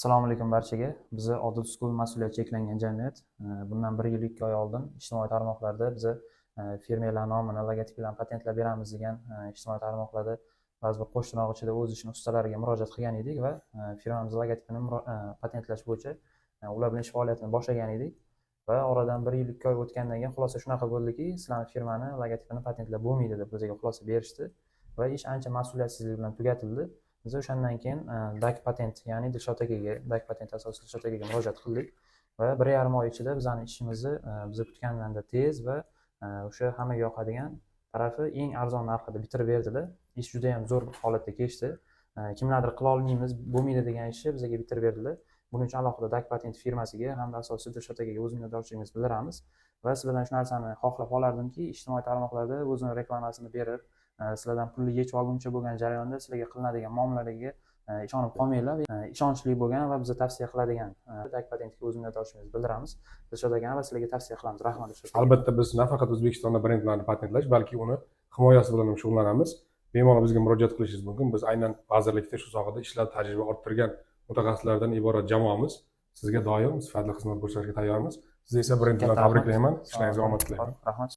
Assalomu alaykum barchaga. Bizi Odil School mas'uliyati cheklangan jamiyat. Bundan 1 yil 2 oy oldin ijtimoiy tarmoqlarda biza fermerlar nomini, logotiplarni patentlab beramiz degan ijtimoiy tarmoqlarda ba'zi bir qo'shtirnoq ichida o'z ishini ustalariga murojaat qilgan edik va firmamiz logotipini patentlash bo'yicha ular bilan ish faoliyatini boshlagan edik. Va oradan 1 yil 2 oy o'tgandan keyin xulosa shunaqa bo'ldiki, sizlarning firmani logotipini patentlab bo'lmaydi deb bizga xulosa berishdi va ish ancha mas'uliyatsizlik bilan tugatildi. Biz o'shandan keyin DAK patent, ya'ni Dilshod akaga, DAK patent asosida Dilshod akaga murojaat qildik va 1,5 oy ichida bizning ishimizni biz kutgandan tez va o'sha hammaga yoqadigan tarafi eng arzon narxda bitirib berdilar. Ish juda ham zo'r holatda kechdi. Kimlardir qila olmaymiz, bo'lmaydi degan ishni bizga bitirib berdilar. Buning uchun alohida DAK patent firmasiga hamda asosida Dilshod akaga o'z minnatdorchiligimizni bildiramiz va sizlardan shu narsani xohlab qolardimki, ijtimoiy tarmoqlarda o'zini reklamasini berib, sizlardan pulni yechib olguncha bo'lgan jarayonda sizlarga qilinadigan muomalalarga ishonib qolmanglar. Ishonchli bo'lgan va bizni tavsiya qiladigan DAK patentga o'z minnatdorchiligimizni bildiramiz. Dilshod aka va sizlarga tavsiya qilamiz. Rahmat Dilshod aka. Albatta biz nafaqat O'zbekistonda brendlarni patentlash, balki uni himoyasi bilan ham shug'ullanamiz. Bemalol bizga murojaat qilishingiz mumkin. Biz aynan vazirlikda shu sohada ishlab tajriba orttirgan mutaxassislardan iborat jamoamiz. Sizga doim sifatli xizmat ko'rsatishga tayyormiz. Sizni esa birinchidan tabriklayman. Ishlaringizga omad tilayman. Rahmat.